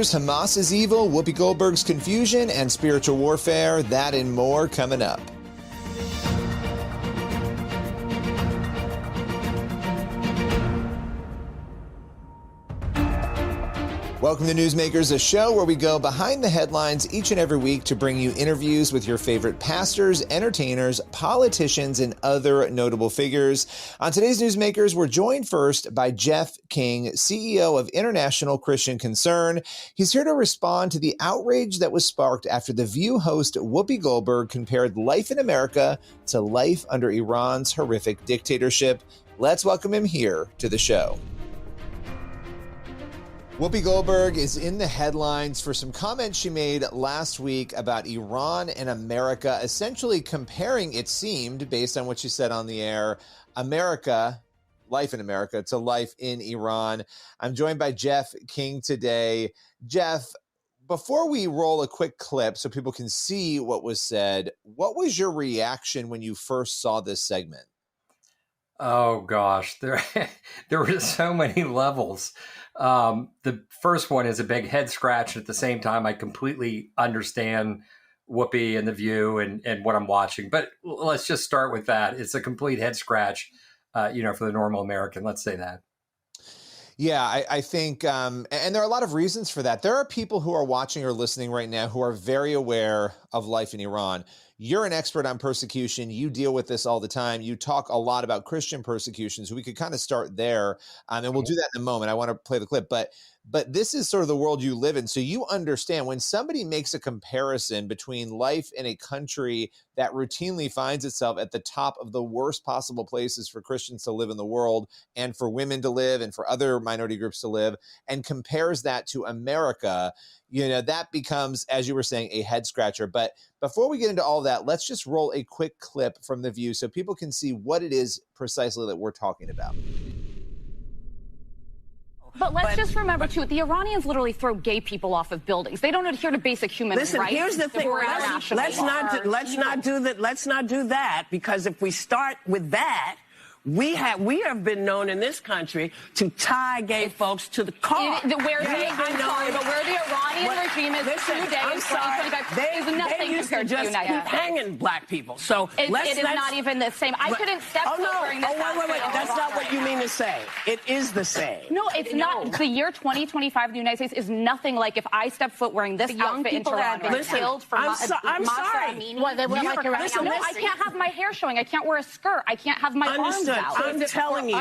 Hamas is evil, Whoopi Goldberg's confusion, and spiritual warfare. That and more coming up. Welcome to Newsmakers, a show where we go behind the headlines each and every week to bring you interviews with your favorite pastors, entertainers, politicians, and other notable figures. On today's Newsmakers, we're joined first by Jeff King, CEO of International Christian Concern. He's here to respond to the outrage that was sparked after The View host Whoopi Goldberg compared life in America to life under Iran's horrific dictatorship. Let's welcome him here to the show. Whoopi Goldberg is in the headlines for some comments she made last week about Iran and America, essentially comparing, it seemed, based on what she said on the air, life in America to life in Iran. I'm joined by Jeff King today. Jeff, before we roll a quick clip so people can see what was said, what was your reaction when you first saw this segment? Oh, gosh, there were so many levels. The first one is a big head scratch. At the same time, I completely understand Whoopi and The View and what I'm watching. But let's just start with that. It's a complete head scratch, for the normal American. Let's say that. Yeah, I think, and there are a lot of reasons for that. There are people who are watching or listening right now who are very aware of life in Iran. You're an expert on persecution. You deal with this all the time. You talk a lot about Christian persecution, so we could kind of start there, and we'll do that in a moment. I want to play the clip, but this is sort of the world you live in, so you understand when somebody makes a comparison between life in a country that routinely finds itself at the top of the worst possible places for Christians to live in the world and for women to live and for other minority groups to live, and compares that to America, that becomes, as you were saying, a head scratcher. But before we get into all that, let's just roll a quick clip from The View so people can see what it is precisely that we're talking about. But let's just remember, too, the Iranians literally throw gay people off of buildings. They don't adhere to basic human rights. Listen, here's the thing. Let's not do that, because if we start with that, we have been known in this country to tie gay folks to the car. Where the Iranian regime is today in 2025 is nothing compared to the United States. Keep hanging black people. So it is not even the same. I couldn't step foot during this. Wait. That's not what you mean to say. It is the same. No, it's not. The year 2025 in the United States is nothing like if I step foot wearing this outfit in Toronto. I'm sorry. No, I can't have my hair showing. I can't wear a skirt. I can't have my arms out. I'm telling you,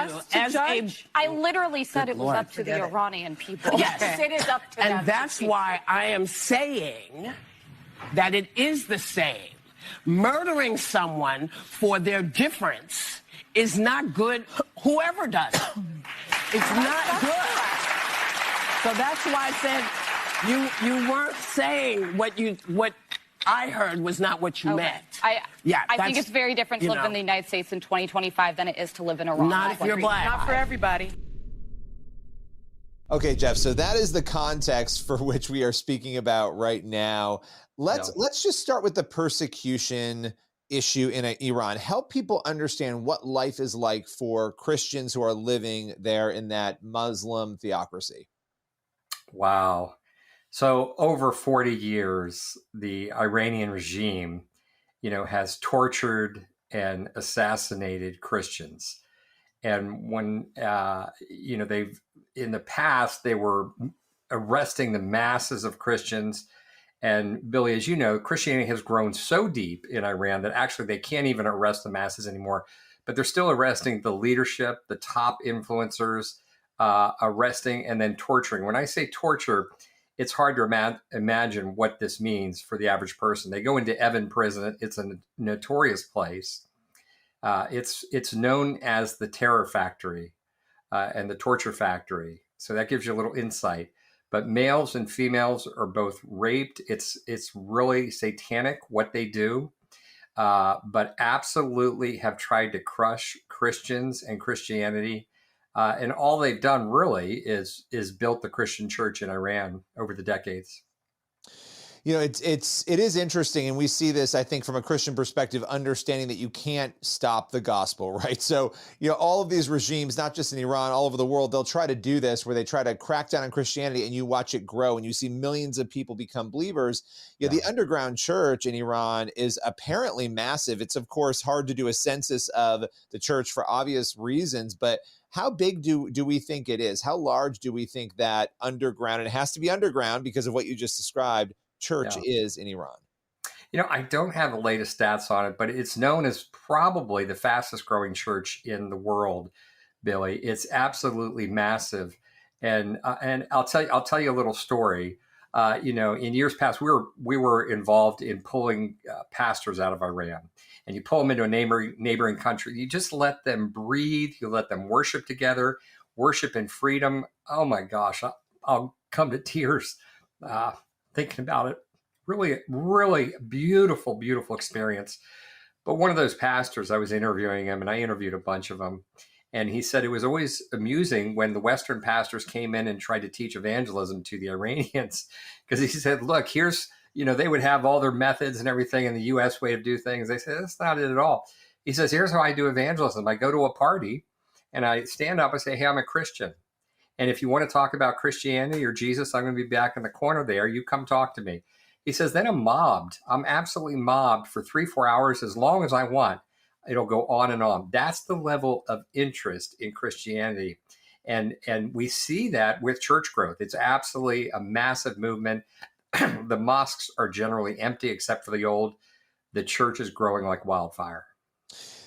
I literally said it was up to the Iranian people. Yes, it is up to them. And that's why I am saying that it is the same. Murdering someone for their difference is not good, whoever does it. It's not good. So that's why I said you weren't saying what I heard was not what you meant. I think it's very different to live in the United States in 2025 than it is to live in Iran. Not if you're black. Not for everybody. Okay, Jeff, so that is the context for which we are speaking about right now. Let's just start with the persecution issue in Iran. Help people understand what life is like for Christians who are living there in that Muslim theocracy. Wow. So over 40 years, the Iranian regime, has tortured and assassinated Christians. And when, in the past, they were arresting the masses of Christians. And Billy, as you know, Christianity has grown so deep in Iran that actually they can't even arrest the masses anymore. But they're still arresting the leadership, the top influencers, arresting and then torturing. When I say torture, it's hard to imagine what this means for the average person. They go into Evin prison. It's a notorious place. It's known as the terror factory and the torture factory. So that gives you a little insight. But males and females are both raped. It's really satanic what they do, but absolutely have tried to crush Christians and Christianity. And all they've done really is built the Christian church in Iran over the decades. You know, it is interesting, and we see this, I think, from a Christian perspective, understanding that you can't stop the gospel, right? So, you know, all of these regimes, not just in Iran, all over the world, they'll try to do this where they try to crack down on Christianity, and you watch it grow, and you see millions of people become believers. You know, the underground church in Iran is apparently massive. It's, of course, hard to do a census of the church for obvious reasons, but how big do we think it is? How large do we think that underground, and it has to be underground because of what you just described, church is in Iran? You know, I don't have the latest stats on it, but it's known as probably the fastest growing church in the world, Billy. It's absolutely massive. And I'll tell you a little story. You know, in years past, we were involved in pulling pastors out of Iran, and you pull them into a neighboring country. You just let them breathe. You let them worship together, worship in freedom. Oh my gosh, I'll come to tears thinking about it. Really, really beautiful, beautiful experience. But one of those pastors, I was interviewing him, and I interviewed a bunch of them. And he said it was always amusing when the Western pastors came in and tried to teach evangelism to the Iranians. Because he said, look, here's, you know, they would have all their methods and everything in the U.S. way of do things. They said, that's not it at all. He says, here's how I do evangelism. I go to a party and I stand up and say, hey, I'm a Christian. And if you want to talk about Christianity or Jesus, I'm going to be back in the corner there. You come talk to me. He says, then I'm mobbed. I'm absolutely mobbed for 3-4 hours as long as I want. It'll go on and on. That's the level of interest in Christianity. And we see that with church growth. It's absolutely a massive movement. The mosques are generally empty except for the old. The church is growing like wildfire.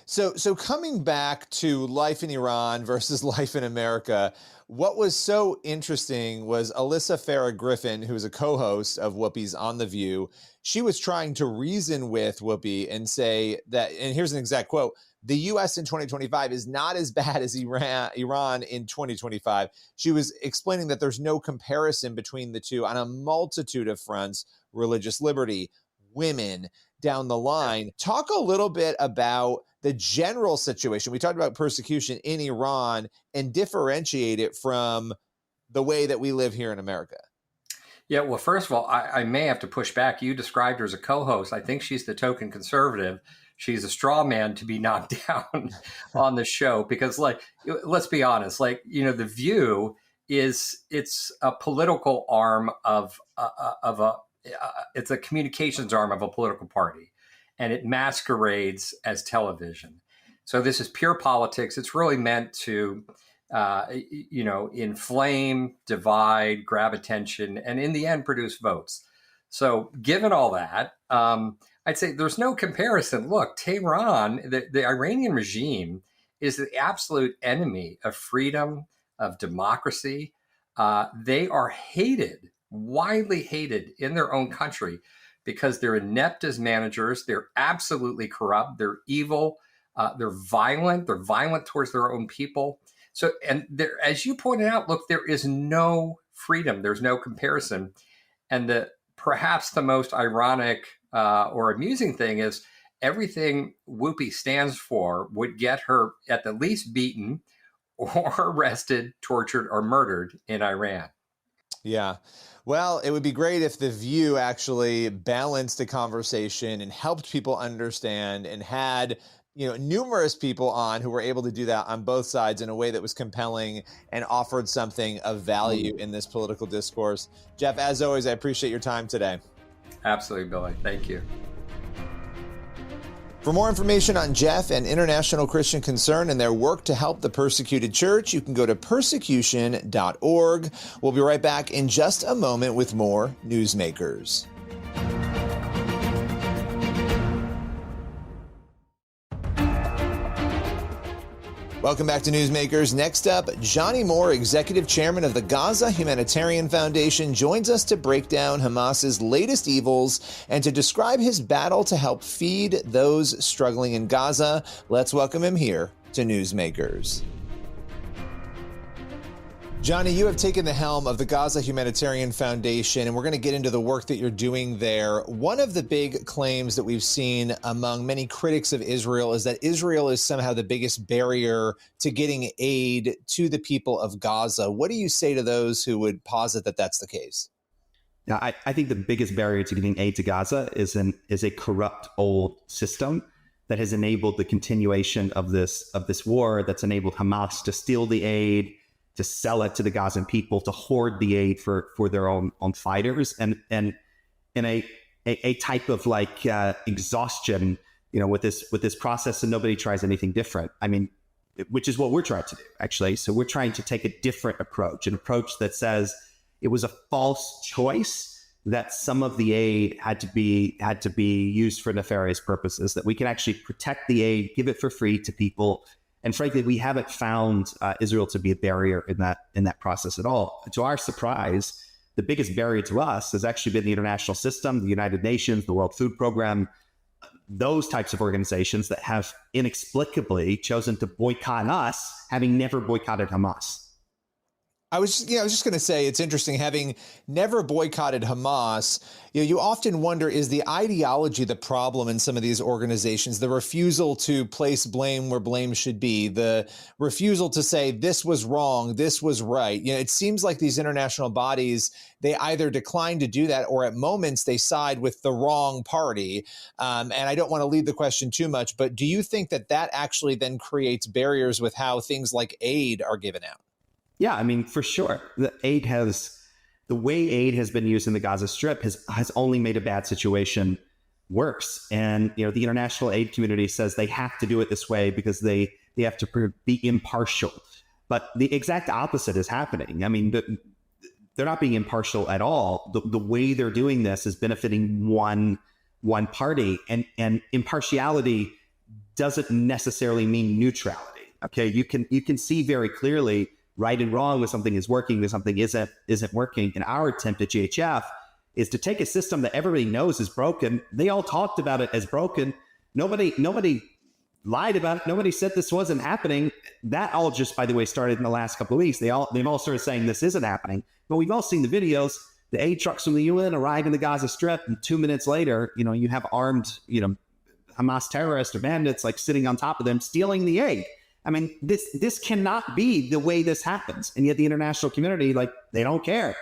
So coming back to life in Iran versus life in America, what was so interesting was Alyssa Farah Griffin, who's a co-host of Whoopi's On The View. She was trying to reason with Whoopi and say that, and here's an exact quote, the U.S. in 2025 is not as bad as Iran in 2025. She was explaining that there's no comparison between the two on a multitude of fronts: religious liberty, women, down the line. Talk a little bit about the general situation. We talked about persecution in Iran and differentiate it from the way that we live here in America. Yeah, well, first of all, I may have to push back. You described her as a co-host. I think she's the token conservative. She's a straw man to be knocked down on the show because, like, let's be honest, like, you know, The View it's a political arm of it's a communications arm of a political party, and it masquerades as television. So this is pure politics. It's really meant to, you know, inflame, divide, grab attention, and in the end, produce votes. So given all that, I'd say there's no comparison. Look, Tehran, the Iranian regime is the absolute enemy of freedom, of democracy. They are hated, widely hated in their own country because they're inept as managers. They're absolutely corrupt. They're evil. They're violent. They're violent towards their own people. So, and there, as you pointed out, look, there is no freedom. There's no comparison. And perhaps the most ironic or amusing thing is everything Whoopi stands for would get her at the least beaten or arrested, tortured, or murdered in Iran. Yeah. Well, it would be great if The View actually balanced the conversation and helped people understand and had, you know, numerous people on who were able to do that on both sides in a way that was compelling and offered something of value in this political discourse. Jeff, as always, I appreciate your time today. Absolutely, Billy. Thank you. For more information on Jeff and International Christian Concern and their work to help the persecuted church, you can go to persecution.org. We'll be right back in just a moment with more Newsmakers. Welcome back to Newsmakers. Next up, Johnnie Moore, executive chairman of the Gaza Humanitarian Foundation, joins us to break down Hamas's latest evils and to describe his battle to help feed those struggling in Gaza. Let's welcome him here to Newsmakers. Johnnie, you have taken the helm of the Gaza Humanitarian Foundation, and we're going to get into the work that you're doing there. One of the big claims that we've seen among many critics of Israel is that Israel is somehow the biggest barrier to getting aid to the people of Gaza. What do you say to those who would posit that that's the case? Now, I think the biggest barrier to getting aid to Gaza is a corrupt old system that has enabled the continuation of this war, that's enabled Hamas to steal the aid, to sell it to the Gazan people, to hoard the aid for their own fighters, and in a type of like exhaustion, with this process, and nobody tries anything different. I mean, which is what we're trying to do, actually. So we're trying to take a different approach, an approach that says it was a false choice that some of the aid had to be used for nefarious purposes, that we can actually protect the aid, give it for free to people. And frankly, we haven't found Israel to be a barrier in that process at all. To our surprise, the biggest barrier to us has actually been the international system, the United Nations, the World Food Program, those types of organizations that have inexplicably chosen to boycott us, having never boycotted Hamas. I was just going to say, it's interesting, having never boycotted Hamas, you often wonder, is the ideology the problem in some of these organizations? The refusal to place blame where blame should be, the refusal to say this was wrong, this was right. It seems like these international bodies, they either decline to do that, or at moments they side with the wrong party. And I don't want to lead the question too much, but do you think that actually then creates barriers with how things like aid are given out? Yeah, I mean, for sure. The way aid has been used in the Gaza Strip has only made a bad situation worse. And, the international aid community says they have to do it this way because they have to be impartial. But the exact opposite is happening. I mean, they're not being impartial at all. The way they're doing this is benefiting one party, and impartiality doesn't necessarily mean neutrality. Okay, you can see very clearly right and wrong, when something is working, when something isn't working. And our attempt at GHF is to take a system that everybody knows is broken. They all talked about it as broken. Nobody lied about it. Nobody said this wasn't happening. That all just, by the way, started in the last couple of weeks. They've all started saying this isn't happening. But we've all seen the videos. The aid trucks from the UN arrive in the Gaza Strip, and 2 minutes later, you have armed, Hamas terrorists or bandits like sitting on top of them, stealing the aid. I mean, this cannot be the way this happens. And yet the international community, they don't care.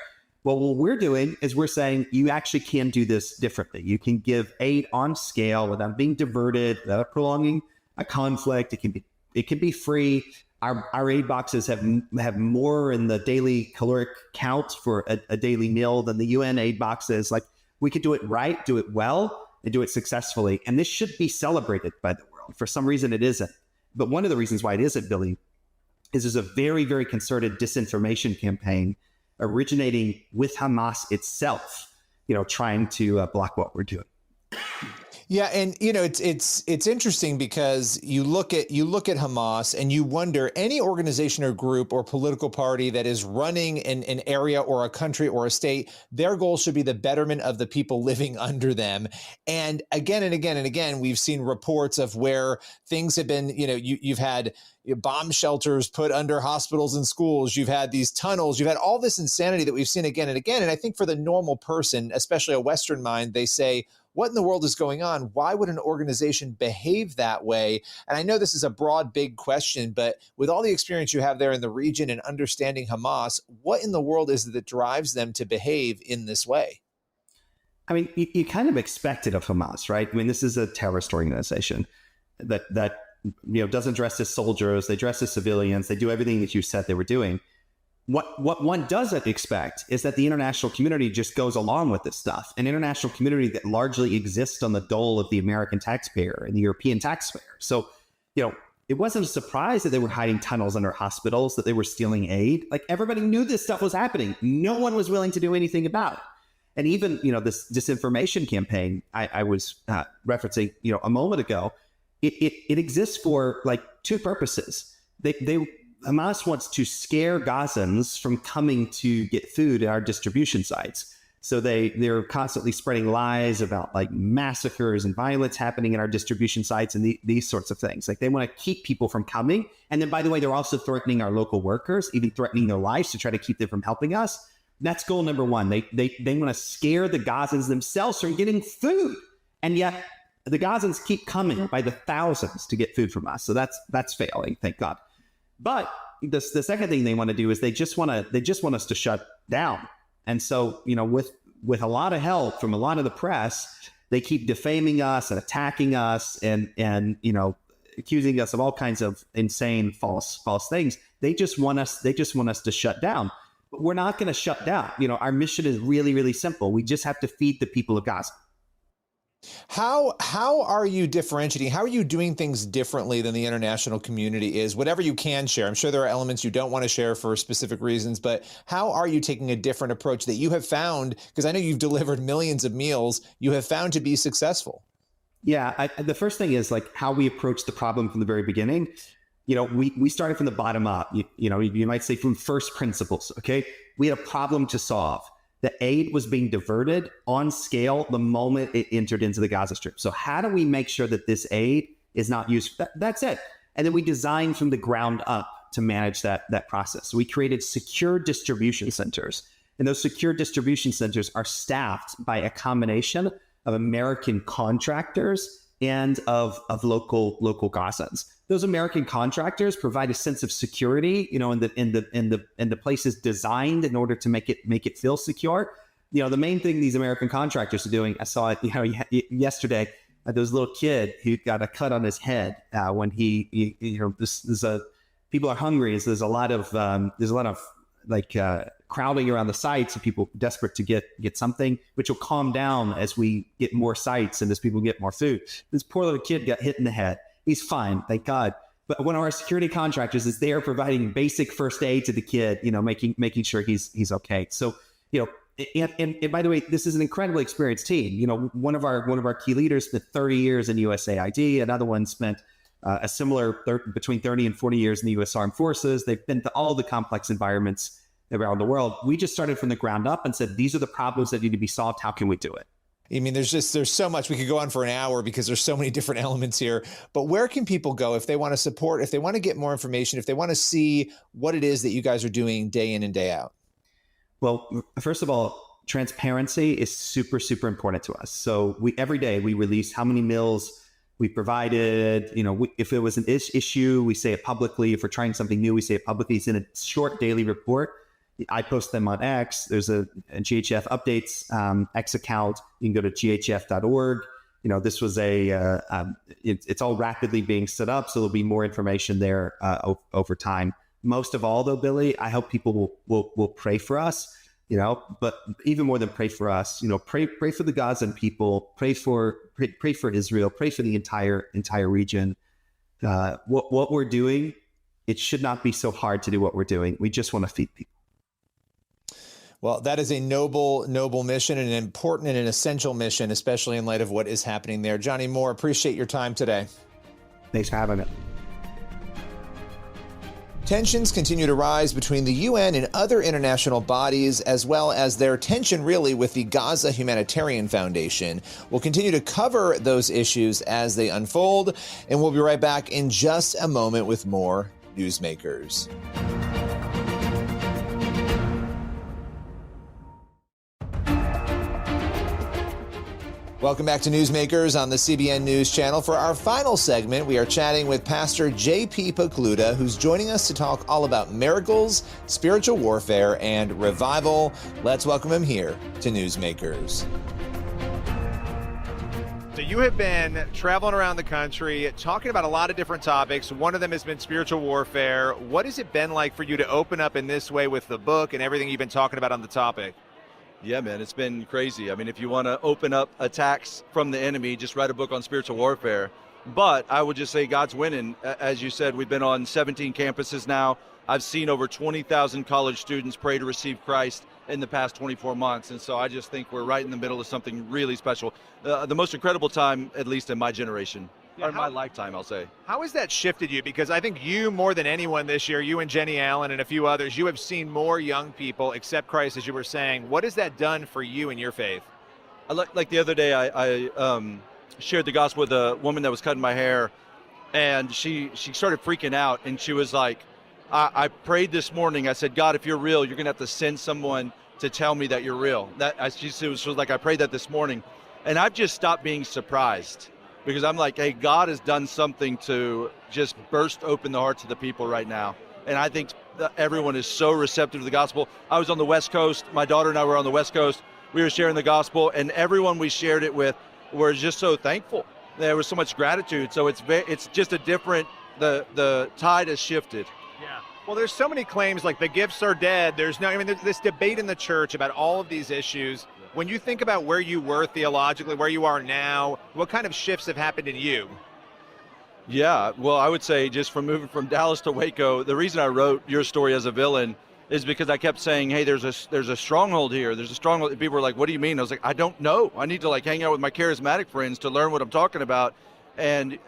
Well, what we're doing is we're saying you actually can do this differently. You can give aid on scale without being diverted, without prolonging a conflict. It can be free. Our aid boxes have more in the daily caloric count for a daily meal than the UN aid boxes. We could do it right, do it well, and do it successfully. And this should be celebrated by the world. For some reason, it isn't. But one of the reasons why it isn't, Billy, is there's a very, very concerted disinformation campaign originating with Hamas itself, trying to block what we're doing. Yeah, and it's interesting because you look at Hamas and you wonder, any organization or group or political party that is running an area or a country or a state, their goal should be the betterment of the people living under them. And again and again and again, we've seen reports of where things have been, you've had bomb shelters put under hospitals and schools. You've had these tunnels. You've had all this insanity that we've seen again and again. And I think for the normal person, especially a Western mind, they say, what in the world is going on? Why would an organization behave that way? And I know this is a broad, big question, but with all the experience you have there in the region and understanding Hamas, what in the world is it that drives them to behave in this way? I mean, you kind of expect it of Hamas, right? I mean, this is a terrorist organization that doesn't dress as soldiers. They dress as civilians. They do everything that you said they were doing. What one doesn't expect is that the international community just goes along with this stuff. An international community that largely exists on the dole of the American taxpayer and the European taxpayer. So, it wasn't a surprise that they were hiding tunnels under hospitals, that they were stealing aid. Everybody knew this stuff was happening. No one was willing to do anything about it. And even, this disinformation campaign I was referencing, a moment ago, it exists for two purposes. Hamas wants to scare Gazans from coming to get food at our distribution sites. So they're constantly spreading lies about massacres and violence happening at our distribution sites and these sorts of things. They want to keep people from coming. And then, by the way, they're also threatening our local workers, even threatening their lives to try to keep them from helping us. That's goal number one. They want to scare the Gazans themselves from getting food. And yet the Gazans keep coming by the thousands to get food from us. So that's failing, thank God. But the second thing they want to do is they just want us to shut down. And so, with with a lot of help from a lot of the press, they keep defaming us and attacking us and accusing us of all kinds of insane false things. They just want us to shut down. But we're not going to shut down. Our mission is really, really simple. We just have to feed the people of Gaza. How are you differentiating? How are you doing things differently than the international community is? Whatever you can share. I'm sure there are elements you don't want to share for specific reasons, but how are you taking a different approach that you have found, because I know you've delivered millions of meals, you have found to be successful? Yeah, the first thing is like how we approach the problem from the very beginning. We started from the bottom up. You might say from first principles. Okay, we had a problem to solve. The aid was being diverted on scale the moment it entered into the Gaza Strip. So how do we make sure that this aid is not used? That's it. And then we designed from the ground up to manage that process. So we created secure distribution centers. And those secure distribution centers are staffed by a combination of American contractors and of local Gazans. Those American contractors provide a sense of security, in the places designed in order to make it feel secure. The main thing these American contractors are doing, I saw it, yesterday. There was a little kid who got a cut on his head when people are hungry. So there's a lot of crowding around the sites of people desperate to get something, which will calm down as we get more sites and as people get more food. This poor little kid got hit in the head. He's fine, thank God. But one of our security contractors is there providing basic first aid to the kid, making sure he's okay. So, and by the way, this is an incredibly experienced team. One of our key leaders spent 30 years in USAID. Another one spent a similar between 30 and 40 years in the U.S. Armed Forces. They've been to all the complex environments around the world. We just started from the ground up and said, these are the problems that need to be solved. How can we do it? I mean, there's so much. We could go on for an hour because there's so many different elements here. But where can people go if they want to support, if they want to get more information, if they want to see what it is that you guys are doing day in and day out? Well, first of all, transparency is super, super important to us. So every day we release how many meals we provided. If it was an issue, we say it publicly. If we're trying something new, we say it publicly. It's in a short daily report. I post them on X. There's a GHF updates X account. You can go to ghf.org. This was it's all rapidly being set up, so there'll be more information there over time. Most of all, though, Billy, I hope people will pray for us. But even more than pray for us, pray for the Gazan people, pray for Israel, pray for the entire region. What we're doing, it should not be so hard to do what we're doing. We just want to feed people. Well, that is a noble mission, and an important and an essential mission, especially in light of what is happening there. Johnnie Moore, appreciate your time today. Thanks for having me. Tensions continue to rise between the UN and other international bodies, as well as their tension really with the Gaza Humanitarian Foundation. We'll continue to cover those issues as they unfold, and we'll be right back in just a moment with more Newsmakers. Welcome back to Newsmakers on the CBN News Channel. For our final segment, we are chatting with Pastor J.P. Pokluda, who's joining us to talk all about miracles, spiritual warfare, and revival. Let's welcome him here to Newsmakers. So you have been traveling around the country, talking about a lot of different topics. One of them has been spiritual warfare. What has it been like for you to open up in this way with the book and everything you've been talking about on the topic? Yeah, man, it's been crazy. I mean, if you want to open up attacks from the enemy, just write a book on spiritual warfare. But I would just say God's winning. As you said, we've been on 17 campuses now. I've seen over 20,000 college students pray to receive Christ in the past 24 months. And so I just think we're right in the middle of something really special. The most incredible time, at least in my generation. Yeah, or my lifetime, I'll say. How has that shifted you? Because I think you, more than anyone this year, you and Jenny Allen and a few others, you have seen more young people accept Christ, as you were saying. What has that done for you and your faith? Like the other day, I shared the gospel with a woman that was cutting my hair, and she started freaking out, and she was like, I prayed this morning. I said, God, if you're real, you're going to have to send someone to tell me that you're real. She was like, I prayed that this morning. And I've just stopped being surprised. Because I'm like, hey, God has done something to just burst open the hearts of the people right now. And I think that everyone is so receptive to the gospel. I was on the West Coast. My daughter and I were on the West Coast. we were sharing the gospel, and everyone we shared it with were just so thankful. There was so much gratitude. So it's just a different, the tide has shifted. Yeah. Well, there's so many claims like the gifts are dead. There's this debate in the church about all of these issues. When you think about where you were theologically, where you are now, what kind of shifts have happened in you? Yeah, well, I would say just from moving from Dallas to Waco, the reason I wrote Your Story as a Villain is because I kept saying, hey, there's a stronghold here. There's a stronghold. People were like, what do you mean? I was like, I don't know. I need to like hang out with my charismatic friends to learn what I'm talking about. And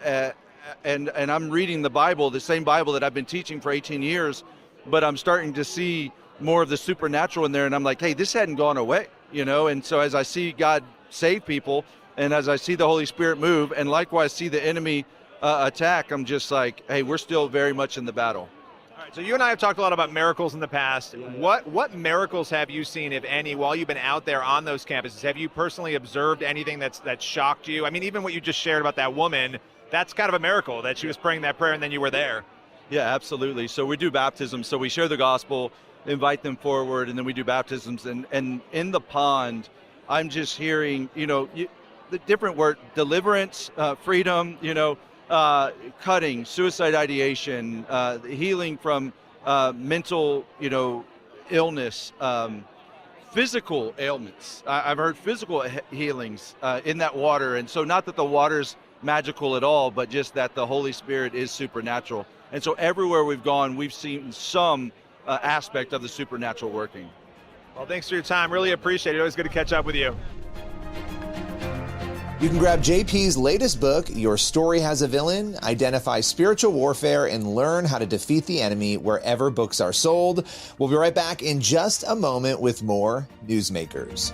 I'm reading the Bible, the same Bible that I've been teaching for 18 years, but I'm starting to see more of the supernatural in there. And I'm like, hey, this hadn't gone away, you know? And so as I see God save people, and as I see the Holy Spirit move, and likewise see the enemy attack, I'm just like, hey, we're still very much in the battle. All right, so you and I have talked a lot about miracles in the past. What miracles have you seen, if any, while you've been out there on those campuses? Have you personally observed anything that's shocked you? I mean, even what you just shared about that woman, that's kind of a miracle that she was praying that prayer and then you were there. Yeah, absolutely. So we do baptisms. So we share the gospel, invite them forward, and then we do baptisms. And in the pond, I'm just hearing, the different word, deliverance, freedom, cutting, suicide ideation, healing from mental, illness, physical ailments. I've heard physical healings in that water. And so not that the water's magical at all, but just that the Holy Spirit is supernatural. And so everywhere we've gone, we've seen some aspect of the supernatural working. Well, thanks for your time. Really appreciate it. Always good to catch up with you. You can grab JP's latest book, Your Story Has a Villain, identify spiritual warfare, and learn how to defeat the enemy wherever books are sold. We'll be right back in just a moment with more Newsmakers.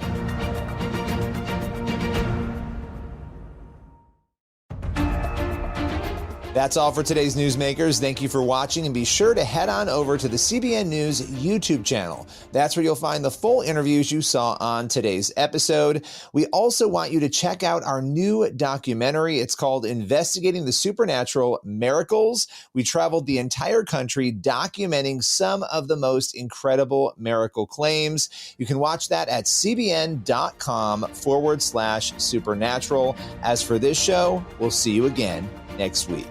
That's all for today's Newsmakers. Thank you for watching, and be sure to head on over to the CBN News YouTube channel. That's where you'll find the full interviews you saw on today's episode. We also want you to check out our new documentary. It's called Investigating the Supernatural Miracles. We traveled the entire country documenting some of the most incredible miracle claims. You can watch that at cbn.com/supernatural. As for this show, we'll see you again next week.